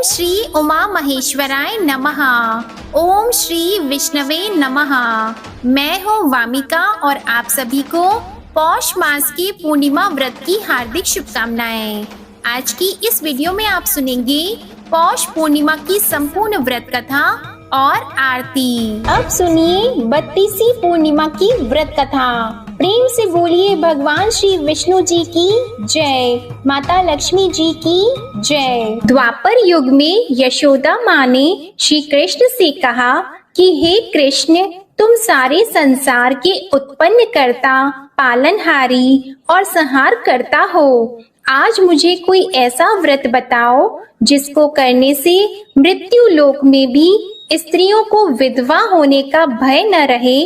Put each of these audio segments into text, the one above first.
ओम श्री उमा महेश्वराय नमः। ओम श्री विष्णवे नमः। मैं हूँ वामिका और आप सभी को पौष मास की पूर्णिमा व्रत की हार्दिक शुभकामनाएं। आज की इस वीडियो में आप सुनेंगे पौष पूर्णिमा की संपूर्ण व्रत कथा और आरती। अब सुनिए 32वीं पूर्णिमा की व्रत कथा। प्रेम से बोलिए भगवान श्री विष्णु जी की जय, माता लक्ष्मी जी की जय। द्वापर युग में यशोदा माँ ने श्री कृष्ण से कहा कि हे कृष्ण, तुम सारे संसार के उत्पन्न करता, पालनहारी और संहार करता हो। आज मुझे कोई ऐसा व्रत बताओ जिसको करने से मृत्यु लोक में भी स्त्रियों को विधवा होने का भय न रहे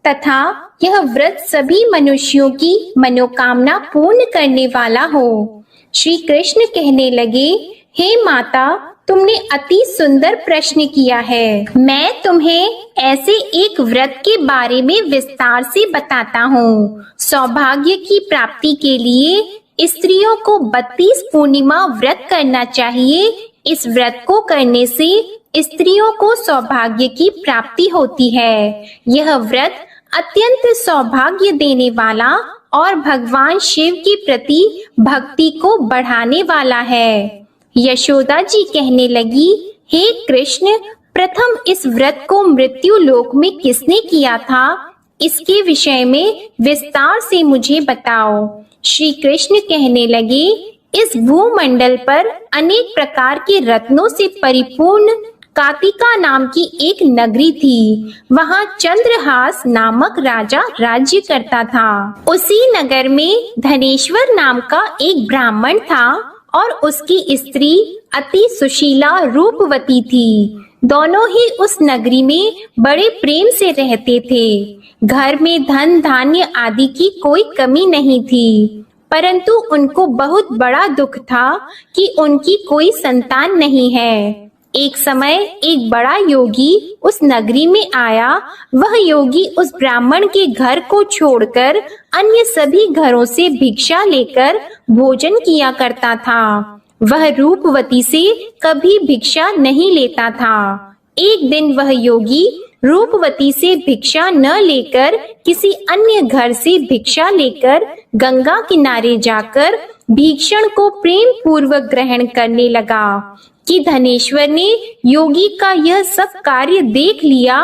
तथा यह व्रत सभी मनुष्यों की मनोकामना पूर्ण करने वाला हो। श्री कृष्ण कहने लगे, हे माता, तुमने अति सुंदर प्रश्न किया है। मैं तुम्हें ऐसे एक व्रत के बारे में विस्तार से बताता हूँ। सौभाग्य की प्राप्ति के लिए स्त्रियों को 32 पूर्णिमा व्रत करना चाहिए। इस व्रत को करने से स्त्रियों को सौभाग्य की प्राप्ति होती है। यह व्रत अत्यंत सौभाग्य देने वाला और भगवान शिव के प्रति भक्ति को बढ़ाने वाला है। यशोदा जी कहने लगी, हे कृष्ण, प्रथम इस व्रत को मृत्यु लोक में किसने किया था? इसके विषय में विस्तार से मुझे बताओ। श्री कृष्ण कहने लगे, इस भूमंडल पर अनेक प्रकार के रत्नों से परिपूर्ण कातिका नाम की एक नगरी थी। वहाँ चंद्रहास नामक राजा राज्य करता था। उसी नगर में धनेश्वर नाम का एक ब्राह्मण था और उसकी स्त्री अति सुशीला रूपवती थी। दोनों ही उस नगरी में बड़े प्रेम से रहते थे। घर में धन धान्य आदि की कोई कमी नहीं थी, परंतु उनको बहुत बड़ा दुख था कि उनकी कोई संतान नहीं है। एक समय एक बड़ा योगी उस नगरी में आया। वह योगी उस ब्राह्मण के घर को छोड़कर अन्य सभी घरों से भिक्षा लेकर भोजन किया करता था। वह रूपवती से कभी भिक्षा नहीं लेता था। एक दिन वह योगी रूपवती से भिक्षा न लेकर किसी अन्य घर से भिक्षा लेकर गंगा किनारे जाकर भीक्षण को प्रेम पूर्वक ग्रहण करने लगा कि धनेश्वर ने योगी का यह सब कार्य देख लिया।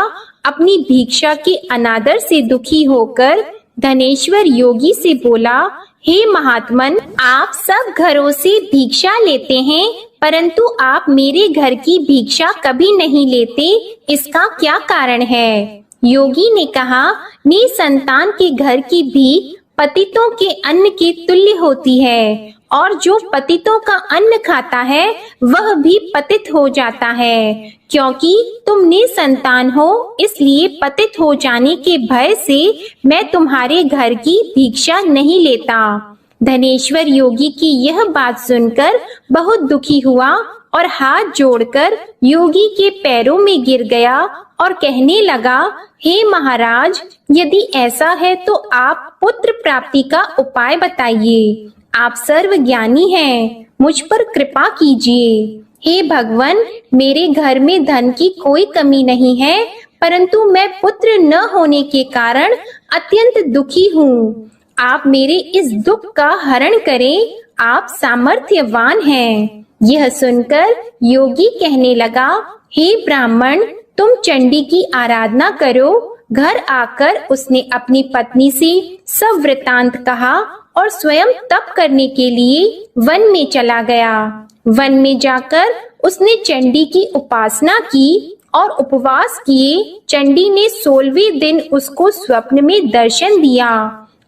अपनी भिक्षा के अनादर से दुखी होकर धनेश्वर योगी से बोला, हे महात्मन, आप सब घरों से भिक्षा लेते हैं, परंतु आप मेरे घर की भिक्षा कभी नहीं लेते। इसका क्या कारण है? योगी ने कहा, निसंतान के घर की भीख पतितों के अन्न के तुल्य होती है और जो पतितों का अन्न खाता है वह भी पतित हो जाता है। क्योंकि तुम निसंतान हो, इसलिए पतित हो जाने के भय से मैं तुम्हारे घर की भिक्षा नहीं लेता। धनेश्वर योगी की यह बात सुनकर बहुत दुखी हुआ और हाथ जोड़कर योगी के पैरों में गिर गया और कहने लगा, हे महाराज, यदि ऐसा है तो आप पुत्र प्राप्ति का उपाय बताइए। आप सर्वज्ञानी हैं, मुझ पर कृपा कीजिए। हे भगवान, मेरे घर में धन की कोई कमी नहीं है, परंतु मैं पुत्र न होने के कारण अत्यंत दुखी हूँ। आप मेरे इस दुख का हरण करें, आप सामर्थ्यवान हैं। यह सुनकर योगी कहने लगा, हे ब्राह्मण, तुम चंडी की आराधना करो। घर आकर उसने अपनी पत्नी से सब वृतांत कहा और स्वयं तप करने के लिए वन में चला गया। वन में जाकर उसने चंडी की उपासना की और उपवास किए। चंडी ने 16वें दिन उसको स्वप्न में दर्शन दिया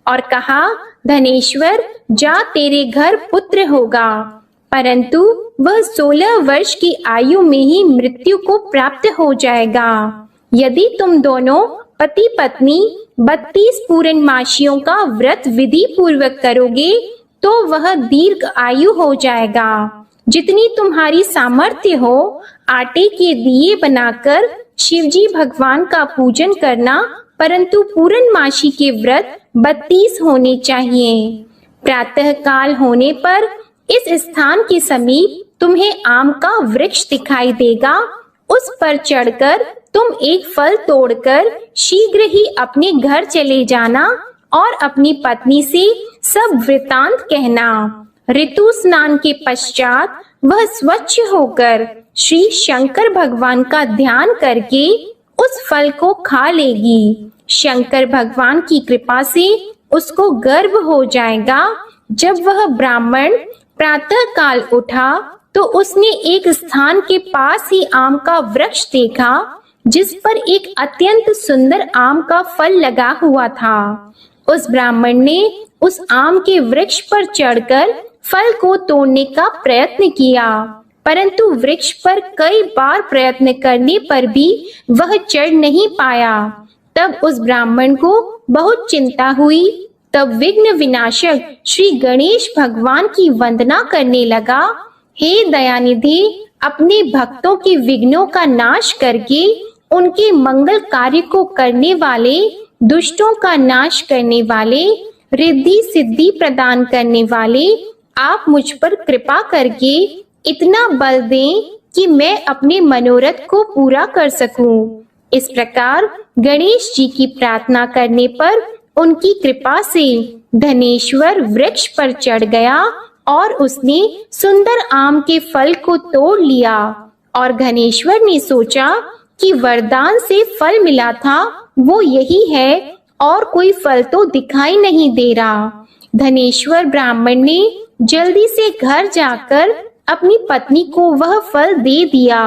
और कहा, धनेश्वर, जा, तेरे घर पुत्र होगा। परंतु वह 16 वर्ष की आयु में ही मृत्यु को प्राप्त हो जाएगा। यदि तुम दोनों पति पत्नी 32 पूर्णमासियों का व्रत विधि पूर्वक करोगे तो वह दीर्घ आयु हो जाएगा। जितनी तुम्हारी सामर्थ्य हो, आटे के दिए बनाकर शिवजी भगवान का पूजन करना, परंतु पूर्णमासी के व्रत 32 होने चाहिए। प्रातः काल होने पर इस स्थान के समीप तुम्हें आम का वृक्ष दिखाई देगा, उस पर चढ़कर तुम एक फल तोड़कर शीघ्र ही अपने घर चले जाना और अपनी पत्नी से सब वृतांत कहना। ऋतु स्नान के पश्चात वह स्वच्छ होकर श्री शंकर भगवान का ध्यान करके उस फल को खा लेगी। शंकर भगवान की कृपा से उसको गर्भ हो जाएगा। जब वह ब्राह्मण प्रातः काल उठा तो उसने एक स्थान के पास ही आम का वृक्ष देखा, जिस पर एक अत्यंत सुंदर आम का फल लगा हुआ था। उस ब्राह्मण ने उस आम के वृक्ष पर चढ़कर फल को तोड़ने का प्रयत्न किया, परंतु वृक्ष पर कई बार प्रयत्न करने पर भी वह चढ़ नहीं पाया। तब उस ब्राह्मण को बहुत चिंता हुई। तब विघ्न विनाशक श्री गणेश भगवान की वंदना करने लगा। हे दयानिधि, अपने भक्तों के विघ्नों का नाश करके उनके मंगल कार्य को करने वाले, दुष्टों का नाश करने वाले, रिद्धि सिद्धि प्रदान करने वाले, आप मुझ पर कृपा करके इतना बल दें कि मैं अपने मनोरथ को पूरा कर सकूं। इस प्रकार गणेश जी की प्रार्थना करने पर उनकी कृपा से धनेश्वर वृक्ष पर चढ़ गया और उसने सुंदर आम के फल को तोड़ लिया। और धनेश्वर ने सोचा कि वरदान से फल मिला था वो यही है और कोई फल तो दिखाई नहीं दे रहा। धनेश्वर ब्राह्मण ने जल्दी से घर जाकर अपनी पत्नी को वह फल दे दिया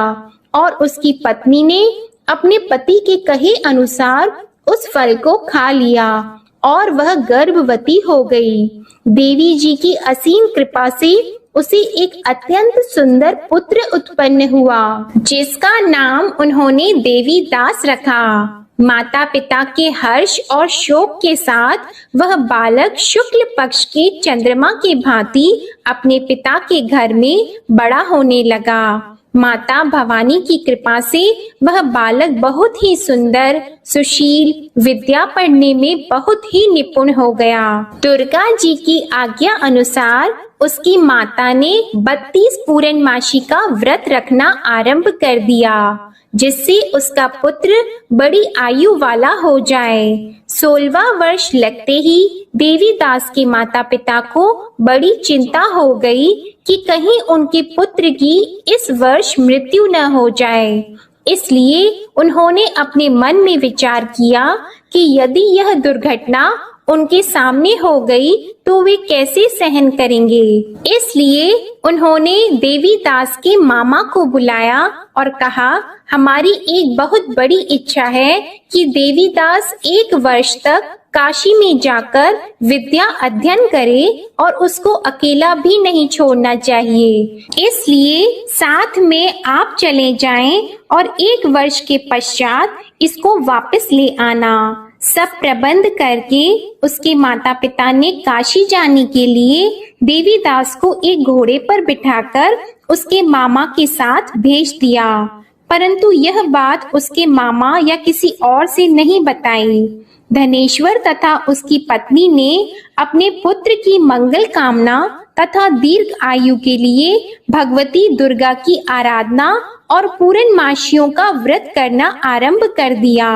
और उसकी पत्नी ने अपने पति के कहे अनुसार उस फल को खा लिया और वह गर्भवती हो गई। देवी जी की असीम कृपा से उसे एक अत्यंत सुंदर पुत्र उत्पन्न हुआ, जिसका नाम उन्होंने देवी दास रखा। माता पिता के हर्ष और शोक के साथ वह बालक शुक्ल पक्ष के चंद्रमा के भांति अपने पिता के घर में बड़ा होने लगा। माता भवानी की कृपा से वह बालक बहुत ही सुंदर, सुशील, विद्या पढ़ने में बहुत ही निपुण हो गया। दुर्गा जी की आज्ञा अनुसार उसकी माता ने 32 पूर्णमासी का व्रत रखना आरंभ कर दिया, जिससे उसका पुत्र बड़ी आयु वाला हो जाए। 16वां वर्ष लगते ही देवीदास के माता पिता को बड़ी चिंता हो गई कि कहीं उनके पुत्र की इस वर्ष मृत्यु न हो जाए। इसलिए उन्होंने अपने मन में विचार किया कि यदि यह दुर्घटना उनके सामने हो गई तो वे कैसे सहन करेंगे। इसलिए उन्होंने देवीदास के मामा को बुलाया और कहा, हमारी एक बहुत बड़ी इच्छा है कि देवीदास 1 वर्ष तक काशी में जाकर विद्या अध्ययन करे और उसको अकेला भी नहीं छोड़ना चाहिए। इसलिए साथ में आप चले जाएं और 1 वर्ष के पश्चात इसको वापस ले आना। सब प्रबंध करके उसके माता पिता ने काशी जाने के लिए देवीदास को एक घोड़े पर बिठाकर उसके मामा के साथ भेज दिया, परंतु यह बात उसके मामा या किसी और से नहीं बताई। धनेश्वर तथा उसकी पत्नी ने अपने पुत्र की मंगल कामना तथा दीर्घ आयु के लिए भगवती दुर्गा की आराधना और पूर्णमासियों का व्रत करना आरंभ कर दिया।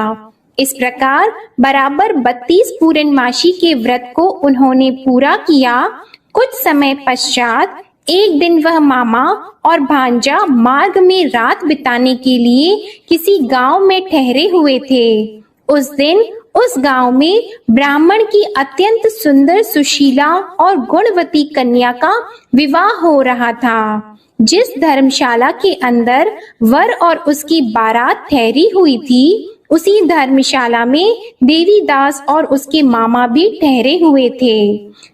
इस प्रकार बराबर 32 पूर्णमासी के व्रत को उन्होंने पूरा किया। कुछ समय पश्चात एक दिन वह मामा और भांजा मार्ग में रात बिताने के लिए किसी गांव में ठहरे हुए थे। उस दिन उस गांव में ब्राह्मण की अत्यंत सुंदर, सुशीला और गुणवती कन्या का विवाह हो रहा था। जिस धर्मशाला के अंदर वर और उसकी बारात ठहरी हुई थी, उसी धर्मशाला में देवीदास और उसके मामा भी ठहरे हुए थे।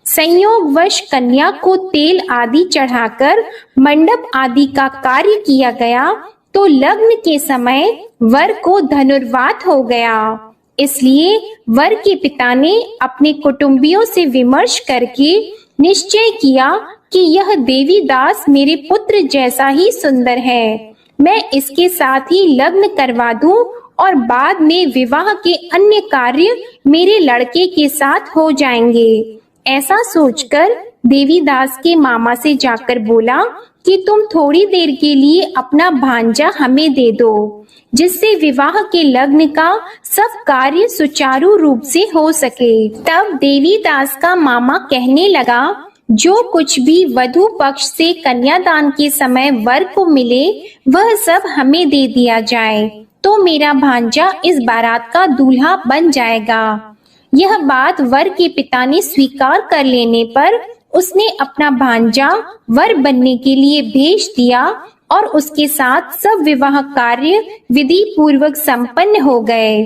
संयोगवश कन्या को तेल आदि चढ़ाकर मंडप आदि का कार्य किया गया तो लग्न के समय वर को धनुर्वात हो गया। इसलिए वर के पिता ने अपने कुटुंबियों से विमर्श करके निश्चय किया कि यह देवीदास मेरे पुत्र जैसा ही सुंदर है, मैं इसके साथ ही लग्न करवा दूं और बाद में विवाह के अन्य कार्य मेरे लड़के के साथ हो जाएंगे। ऐसा सोचकर देवीदास के मामा से जाकर बोला कि तुम थोड़ी देर के लिए अपना भांजा हमें दे दो, जिससे विवाह के लग्न का सब कार्य सुचारू रूप से हो सके। तब देवीदास का मामा कहने लगा, जो कुछ भी वधू पक्ष से कन्यादान के समय वर को मिले वह सब हमें दे दिया जाए, तो मेरा भांजा इस बारात का दूल्हा बन जाएगा। यह बात वर के पिता ने स्वीकार कर लेने पर उसने अपना भांजा वर बनने के लिए भेज दिया और उसके साथ सब विवाह कार्य विधि पूर्वक संपन्न हो गए।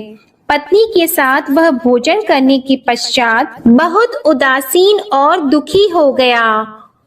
पत्नी के साथ वह भोजन करने के पश्चात बहुत उदासीन और दुखी हो गया।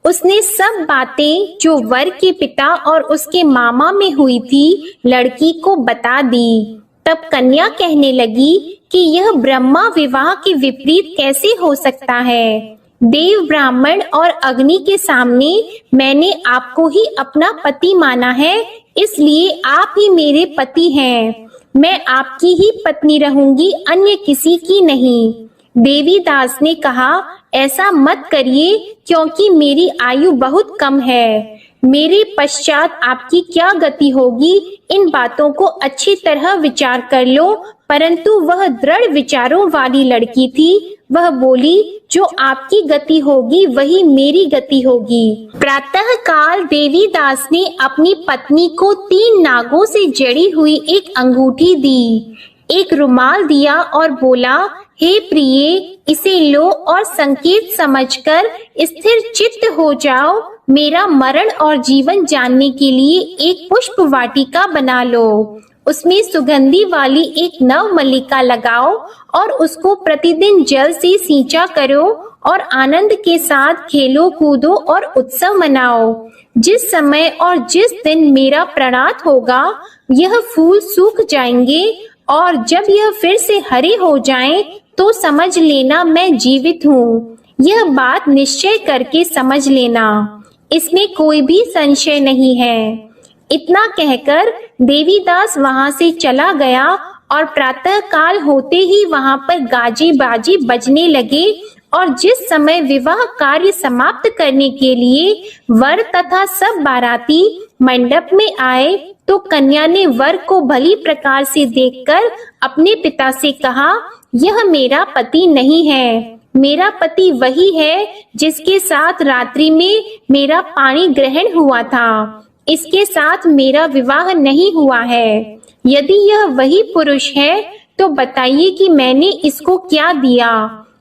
उसने सब बातें जो वर के पिता और उसके मामा में हुई थी लड़की को बता दी। तब कन्या कहने लगी कि यह ब्रह्मा विवाह के विपरीत कैसे हो सकता है। देव, ब्राह्मण और अग्नि के सामने मैंने आपको ही अपना पति माना है, इसलिए आप ही मेरे पति हैं। मैं आपकी ही पत्नी रहूंगी, अन्य किसी की नहीं। देवीदास ने कहा, ऐसा मत करिए, क्योंकि मेरी आयु बहुत कम है। मेरे पश्चात आपकी क्या गति होगी, इन बातों को अच्छी तरह विचार कर लो। परंतु वह दृढ़ विचारों वाली लड़की थी। वह बोली, जो आपकी गति होगी वही मेरी गति होगी। प्रातः काल देवीदास ने अपनी पत्नी को 3 नागों से जड़ी हुई एक अंगूठी दी, एक रुमाल दिया और बोला, हे प्रिये, इसे लो और संकेत समझकर स्थिर चित्त हो जाओ। मेरा मरण और जीवन जानने के लिए एक पुष्प वाटिका बना लो। उसमें सुगंधी वाली एक नव मल्लिका लगाओ और उसको प्रतिदिन जल से सींचा करो और आनंद के साथ खेलो कूदो और उत्सव मनाओ। जिस समय और जिस दिन मेरा प्राणात होगा यह फूल सूख जाएंगे और जब यह फिर से हरे हो जाएं, तो समझ लेना मैं जीवित हूँ। यह बात निश्चय करके समझ लेना, इसमें कोई भी संशय नहीं है। इतना कहकर देवीदास वहां से चला गया और प्रातः काल होते ही वहां पर गाजे बाजे बजने लगे और जिस समय विवाह कार्य समाप्त करने के लिए वर तथा सब बाराती मंडप में आए, तो कन्या ने वर को भली प्रकार से देखकर अपने पिता से कहा, यह मेरा पति नहीं है। मेरा पति वही है जिसके साथ रात्रि में मेरा पानी ग्रहण हुआ था। इसके साथ मेरा विवाह नहीं हुआ है। यदि यह वही पुरुष है तो बताइए कि मैंने इसको क्या दिया।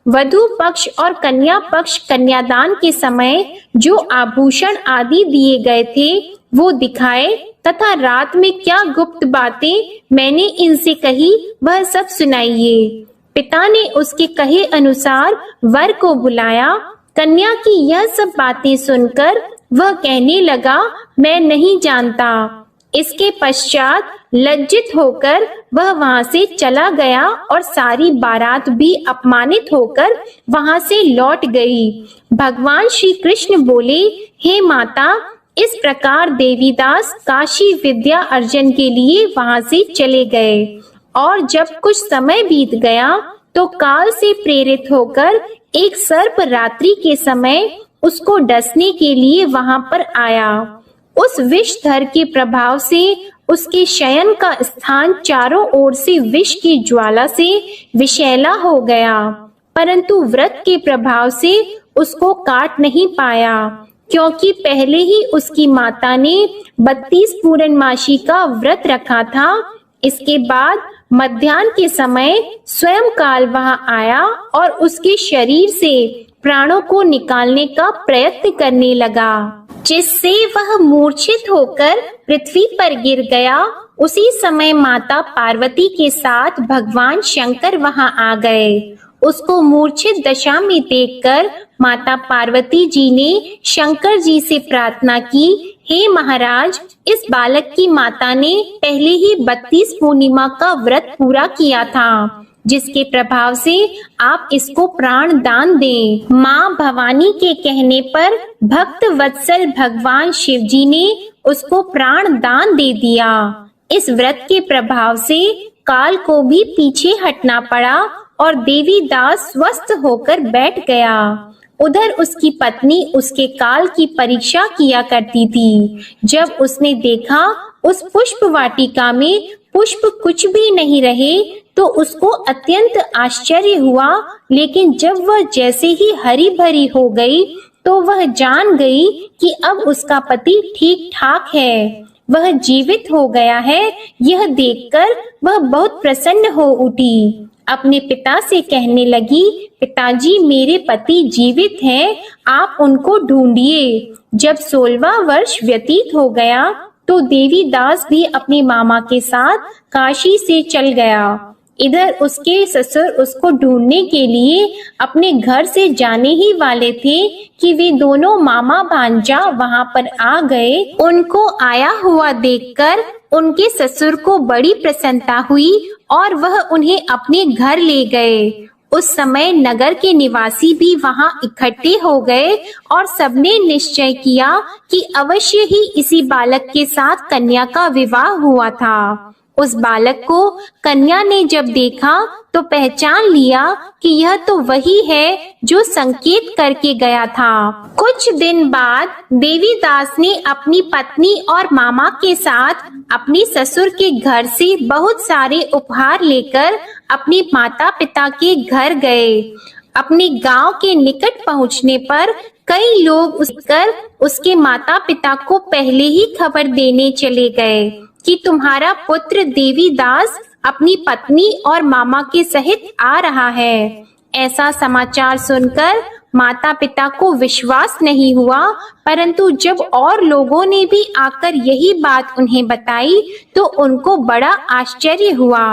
वधू पक्ष और कन्या पक्ष कन्यादान के समय जो आभूषण आदि दिए गए थे वो दिखाए तथा रात में क्या गुप्त बातें मैंने इनसे कही वह सब सुनाइए। पिता ने उसके कहे अनुसार वर को बुलाया। कन्या की यह सब बातें सुनकर वह कहने लगा, मैं नहीं जानता। इसके पश्चात लज्जित होकर वह वहां से चला गया और सारी बारात भी अपमानित होकर वहां से लौट गई। भगवान श्री कृष्ण बोले, हे माता, इस प्रकार देवीदास काशी विद्या अर्जन के लिए वहां से चले गए और जब कुछ समय बीत गया तो काल से प्रेरित होकर एक सर्प रात्रि के समय उसको डसने के लिए वहां पर आया। उस विषधर के प्रभाव से उसके शयन का स्थान चारों ओर से विष की ज्वाला से विषैला हो गया, परंतु व्रत के प्रभाव से उसको काट नहीं पाया, क्योंकि पहले ही उसकी माता ने 32 पूर्णमासी का व्रत रखा था। इसके बाद मध्याह्न के समय स्वयं काल वहां आया और उसके शरीर से प्राणों को निकालने का प्रयत्न करने लगा, जिससे वह मूर्छित होकर पृथ्वी पर गिर गया। उसी समय माता पार्वती के साथ भगवान शंकर वहां आ गए। उसको मूर्छित दशा में देखकर माता पार्वती जी ने शंकर जी से प्रार्थना की, हे महाराज, इस बालक की माता ने पहले ही 32 पूर्णिमा का व्रत पूरा किया था, जिसके प्रभाव से आप इसको प्राण दान दें। माँ भवानी के कहने पर भक्त वत्सल भगवान शिव जी ने उसको प्राण दान दे दिया। इस व्रत के प्रभाव से काल को भी पीछे हटना पड़ा और देवीदास स्वस्थ होकर बैठ गया। उधर उसकी पत्नी उसके काल की परीक्षा किया करती थी। जब उसने देखा उस पुष्प वाटिका में पुष्प कुछ भी नहीं रहे तो उसको अत्यंत आश्चर्य हुआ, लेकिन जब वह जैसे ही हरी भरी हो गई तो वह जान गई कि अब उसका पति ठीक ठाक है, वह जीवित हो गया है। यह देखकर वह बहुत प्रसन्न हो उठी। अपने पिता से कहने लगी, पिताजी मेरे पति जीवित हैं, आप उनको ढूंढिए। जब 16वां वर्ष व्यतीत हो गया तो देवीदास भी अपने मामा के साथ काशी से चल गया। इधर उसके ससुर उसको ढूंढने के लिए अपने घर से जाने ही वाले थे कि वे दोनों मामा भांजा वहां पर आ गए। उनको आया हुआ देखकर उनके ससुर को बड़ी प्रसन्नता हुई और वह उन्हें अपने घर ले गए। उस समय नगर के निवासी भी वहां इकट्ठे हो गए और सबने निश्चय किया कि अवश्य ही इसी बालक के साथ कन्या का विवाह हुआ था। उस बालक को कन्या ने जब देखा तो पहचान लिया कि यह तो वही है जो संकेत करके गया था। कुछ दिन बाद देवीदास ने अपनी पत्नी और मामा के साथ अपने ससुर के घर से बहुत सारे उपहार लेकर अपने माता पिता के घर गए। अपने गांव के निकट पहुंचने पर कई लोग उसके माता पिता को पहले ही खबर देने चले गए कि तुम्हारा पुत्र देवीदास अपनी पत्नी और मामा के सहित आ रहा है। ऐसा समाचार सुनकर माता पिता को विश्वास नहीं हुआ, परंतु जब और लोगों ने भी आकर यही बात उन्हें बताई तो उनको बड़ा आश्चर्य हुआ।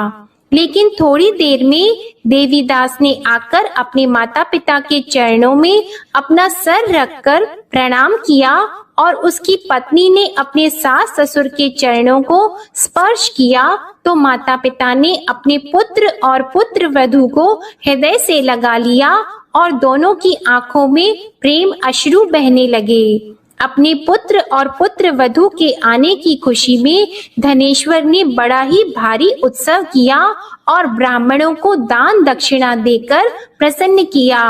लेकिन थोड़ी देर में देवीदास ने आकर अपने माता पिता के चरणों में अपना सर रखकर प्रणाम किया और उसकी पत्नी ने अपने सास ससुर के चरणों को स्पर्श किया तो माता पिता ने अपने पुत्र और पुत्र वधू को हृदय से लगा लिया और दोनों की आंखों में प्रेम अश्रु बहने लगे। अपने पुत्र और पुत्र वधू के आने की खुशी में धनेश्वर ने बड़ा ही भारी उत्सव किया और ब्राह्मणों को दान दक्षिणा देकर प्रसन्न किया।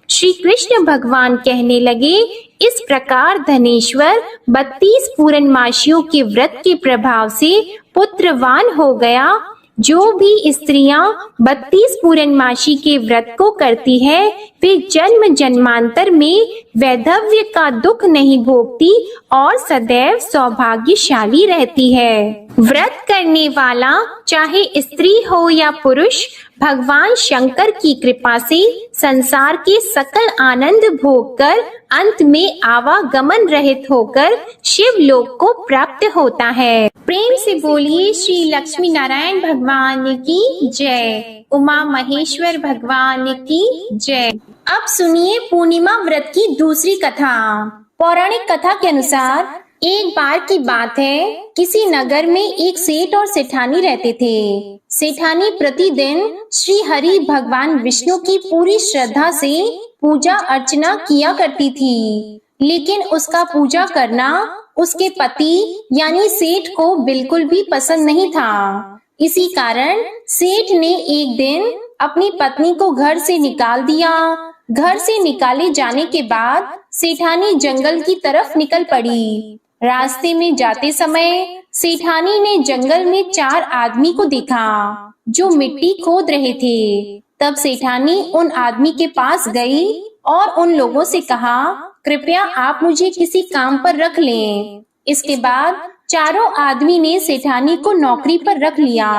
श्री कृष्ण भगवान कहने लगे, इस प्रकार धनेश्वर 32 पूर्णमासियों के व्रत के प्रभाव से पुत्रवान हो गया। जो भी स्त्रियां 32 पूर्णमासी के व्रत को करती है वे जन्म जन्मांतर में वैधव्य का दुख नहीं भोगती और सदैव सौभाग्यशाली रहती है। व्रत करने वाला चाहे स्त्री हो या पुरुष भगवान शंकर की कृपा से संसार के सकल आनंद भोग कर अंत में आवागमन रहित होकर शिव लोक को प्राप्त होता है। प्रेम से बोलिए श्री लक्ष्मी नारायण भगवान की जय, उमा महेश्वर भगवान की जय। अब सुनिए पूर्णिमा व्रत की दूसरी कथा। पौराणिक कथा के अनुसार एक बार की बात है, किसी नगर में एक सेठ और सेठानी रहते थे। सेठानी प्रतिदिन श्री हरि भगवान विष्णु की पूरी श्रद्धा से पूजा अर्चना किया करती थी, लेकिन उसका पूजा करना उसके पति यानी सेठ को बिल्कुल भी पसंद नहीं था। इसी कारण सेठ ने एक दिन अपनी पत्नी को घर से निकाल दिया। घर से निकाले जाने के बाद सेठानी जंगल की तरफ निकल पड़ी। रास्ते में जाते समय सेठानी ने जंगल में 4 आदमी को देखा जो मिट्टी खोद रहे थे। तब सेठानी उन आदमी के पास गई और उन लोगों से कहा, कृपया आप मुझे किसी काम पर रख लें। इसके बाद चारों आदमी ने सेठानी को नौकरी पर रख लिया।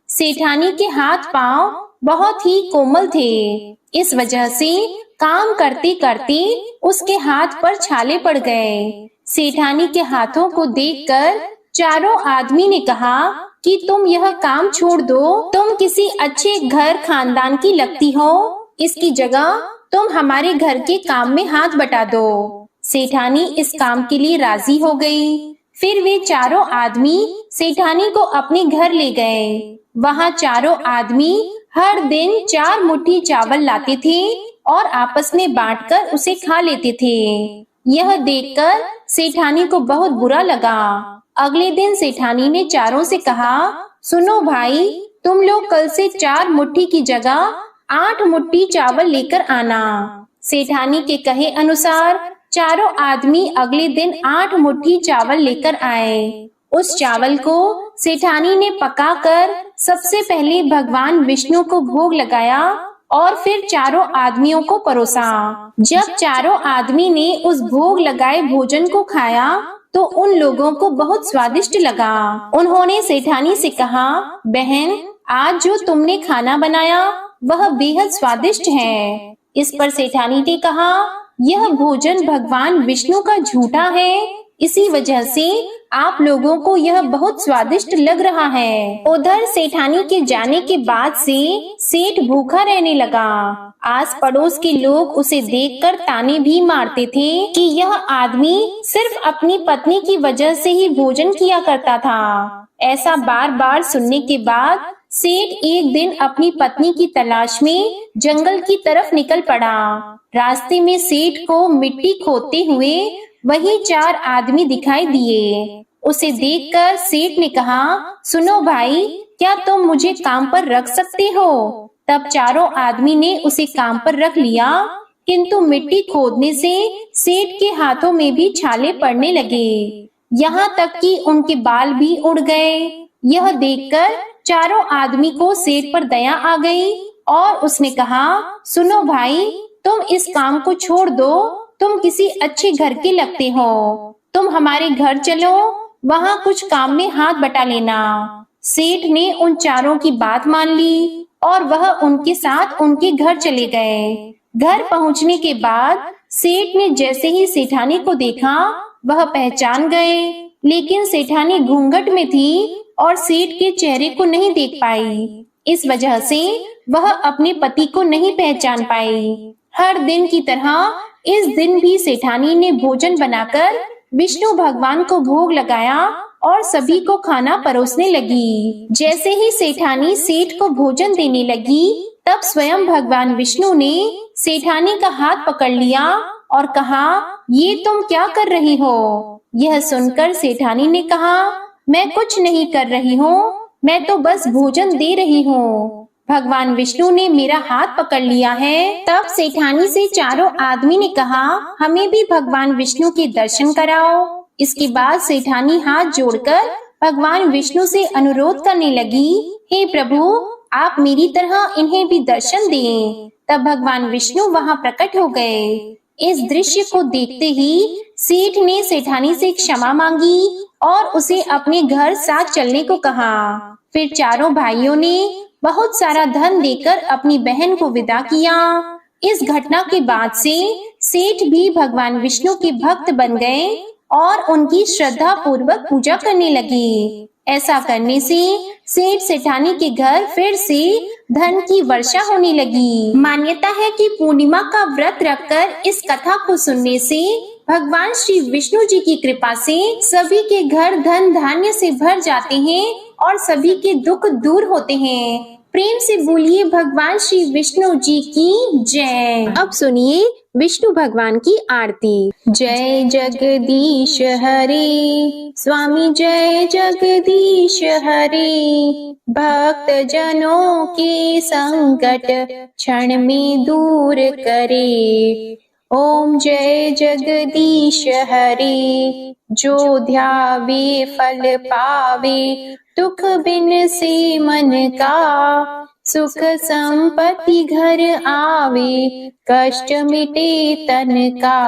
सेठानी के हाथ पांव बहुत ही कोमल थे, इस वजह से काम करते करते उसके हाथ पर छाले पड़ गए। सेठानी के हाथों को देखकर चारों आदमी ने कहा कि तुम यह काम छोड़ दो, तुम किसी अच्छे घर खानदान की लगती हो, इसकी जगह तुम हमारे घर के काम में हाथ बटा दो। सेठानी इस काम के लिए राजी हो गई। फिर वे चारों आदमी सेठानी को अपने घर ले गए। वहाँ चारों आदमी हर दिन 4 मुट्ठी चावल लाते थे और आपस में बांटकर उसे खा लेते थे। यह देखकर सेठानी को बहुत बुरा लगा। अगले दिन सेठानी ने चारों से कहा, सुनो भाई, तुम लोग कल से 4 मुट्ठी की जगह 8 मुट्ठी चावल लेकर आना। सेठानी के कहे अनुसार चारों आदमी अगले दिन 8 मुट्ठी चावल लेकर आए। उस चावल को सेठानी ने पकाकर सबसे पहले भगवान विष्णु को भोग लगाया और फिर चारों आदमियों को परोसा। जब चारों आदमी ने उस भोग लगाए भोजन को खाया तो उन लोगों को बहुत स्वादिष्ट लगा। उन्होंने सेठानी से कहा, बहन, आज जो तुमने खाना बनाया वह बेहद स्वादिष्ट है। इस पर सेठानी ने कहा, यह भोजन भगवान विष्णु का झूठा है, इसी वजह से आप लोगों को यह बहुत स्वादिष्ट लग रहा है। उधर सेठानी के जाने के बाद से सेठ भूखा रहने लगा। आस पड़ोस के लोग उसे देखकर ताने भी मारते थे कि यह आदमी सिर्फ अपनी पत्नी की वजह से ही भोजन किया करता था। ऐसा बार बार सुनने के बाद सेठ एक दिन अपनी पत्नी की तलाश में जंगल की तरफ निकल पड़ा। रास्ते में सेठ को मिट्टी खोदते हुए वही 4 आदमी दिखाई दिए। उसे देखकर सेठ ने कहा, सुनो भाई, क्या तुम मुझे काम पर रख सकते हो? तब चारों आदमी ने उसे काम पर रख लिया, किंतु मिट्टी खोदने से सेठ के हाथों में भी छाले पड़ने लगे, यहाँ तक कि उनके बाल भी उड़ गए। यह देखकर चारों आदमी को सेठ पर दया आ गई और उसने कहा, सुनो भाई, तुम इस काम को छोड़ दो, तुम किसी अच्छे घर के लगते हो, तुम हमारे घर चलो, वहाँ कुछ काम में हाथ बटा लेना। सेठ ने उन चारों की बात मान ली और वह उनके साथ उनके घर चले गए। घर पहुँचने के बाद सेठ ने जैसे ही सेठानी को देखा वह पहचान गए, लेकिन सेठानी घूंघट में थी और सेठ के चेहरे को नहीं देख पाई। इस वजह से वह अपने पति को नहीं पहचान पाई। हर दिन की तरह इस दिन भी सेठानी ने भोजन बनाकर विष्णु भगवान को भोग लगाया और सभी को खाना परोसने लगी। जैसे ही सेठानी सेठ को भोजन देने लगी, तब स्वयं भगवान विष्णु ने सेठानी का हाथ पकड़ लिया और कहा, ये तुम क्या कर रही हो? यह सुनकर सेठानी ने कहा, मैं कुछ नहीं कर रही हूँ, मैं तो बस भोजन दे रही हूँ। भगवान विष्णु ने मेरा हाथ पकड़ लिया है। तब सेठानी से चारों आदमी ने कहा, हमें भी भगवान विष्णु के दर्शन कराओ। इसके बाद सेठानी हाथ जोड़कर भगवान विष्णु से अनुरोध करने लगी, हे प्रभु, आप मेरी तरह इन्हें भी दर्शन दें। तब भगवान विष्णु वहाँ प्रकट हो गए। इस दृश्य को देखते ही सेठ ने सेठानी से क्षमा मांगी और उसे अपने घर साथ चलने को कहा। फिर चारों भाइयों ने बहुत सारा धन देकर अपनी बहन को विदा किया। इस घटना के बाद से सेठ भी भगवान विष्णु के भक्त बन गए और उनकी श्रद्धा पूर्वक पूजा करने लगे। ऐसा करने से सेठ सेठानी के घर फिर से धन की वर्षा होने लगी। मान्यता है कि पूर्णिमा का व्रत रखकर इस कथा को सुनने से भगवान श्री विष्णु जी की कृपा से सभी के घर धन धान्य से भर जाते हैं और सभी के दुख दूर होते हैं। प्रेम से बोलिए भगवान श्री विष्णु जी की जय। अब सुनिए विष्णु भगवान की आरती। जय जगदीश हरे, स्वामी जय जगदीश हरे, भक्त जनों के संकट क्षण में दूर करे। ओम जय जगदीश हरे, जो ध्यावे फल पावे, दुख बिन से मन का, सुख संपत्ति घर आवे, कष्ट मिटे तन का।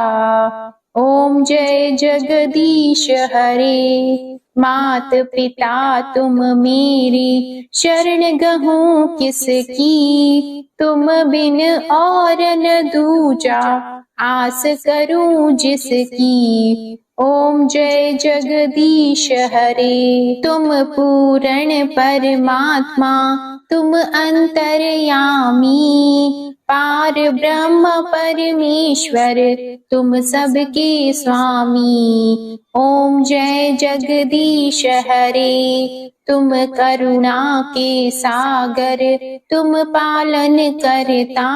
ओम जय जगदीश हरे, मात पिता तुम मेरी, शरण गहूं किसकी, तुम बिन और न दूजा, आस करूं जिसकी। ओम जय जगदीश हरे, तुम पूर्ण परमात्मा, तुम अंतर्यामी, पार ब्रह्म परमेश्वर, तुम सबके स्वामी। ओम जय जगदीश हरे, तुम करुणा के सागर, तुम पालन करता,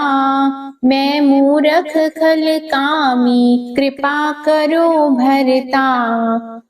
मैं मूरख खल कामी, कृपा करो भरता।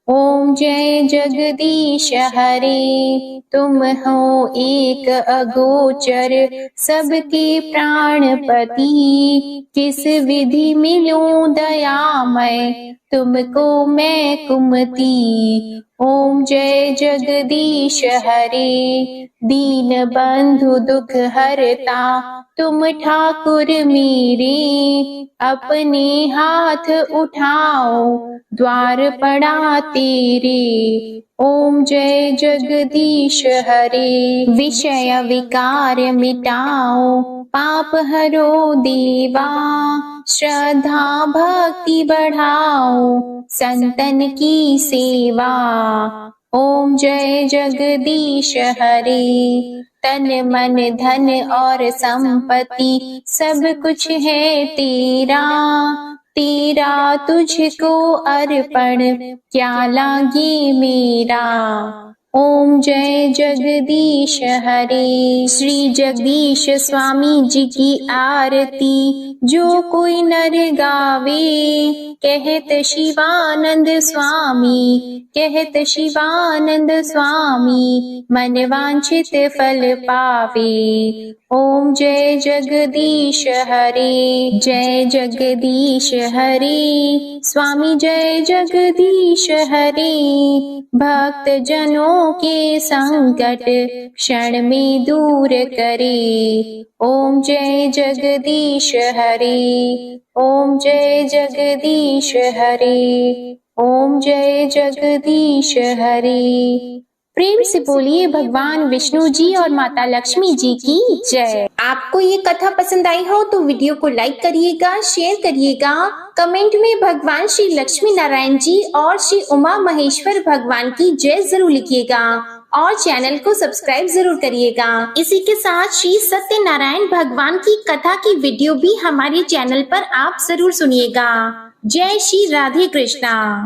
ओम जय जगदीश हरे, तुम हो एक अगोचर, सबके प्राणपति, किस विधि मिलूं दयामय, तुमको मैं कुमति। ओम जय जगदीश हरे, दीन बंधु दुख हरता, तुम ठाकुर मेरे, अपने हाथ उठाओ, द्वार पड़ा तेरे। ओम जय जगदीश हरे, विषय विकार मिटाओ, पाप हरो देवा, श्रद्धा भक्ति बढ़ाओ, संतन की सेवा। ओम जय जगदीश हरे, तन मन धन और संपत्ति सब कुछ है तेरा, तेरा तुझको अर्पण क्या लागे मेरा। ओम जय जगदीश हरे, श्री जगदीश स्वामी जी की आरती जो कोई नर गावे, कहत शिवानंद स्वामी, कहत शिवानंद स्वामी, मन वांछित फल पावे। ओम जय जगदीश हरे, जय जगदीश हरे, स्वामी जय जगदीश हरे, भक्त जनों के संकट क्षण में दूर करे। ओम जय जगदीश हरे, ओम जय जगदीश हरे, ओम जय जगदीश हरे। प्रेम से बोलिए भगवान विष्णु जी और माता लक्ष्मी जी की जय। आपको ये कथा पसंद आई हो तो वीडियो को लाइक करिएगा, शेयर करिएगा, कमेंट में भगवान श्री लक्ष्मी नारायण जी और श्री उमा महेश्वर भगवान की जय जरूर लिखिएगा और चैनल को सब्सक्राइब जरूर करिएगा। इसी के साथ श्री सत्यनारायण भगवान की कथा की वीडियो भी हमारे चैनल पर आप जरूर सुनिएगा। जय श्री राधे कृष्णा।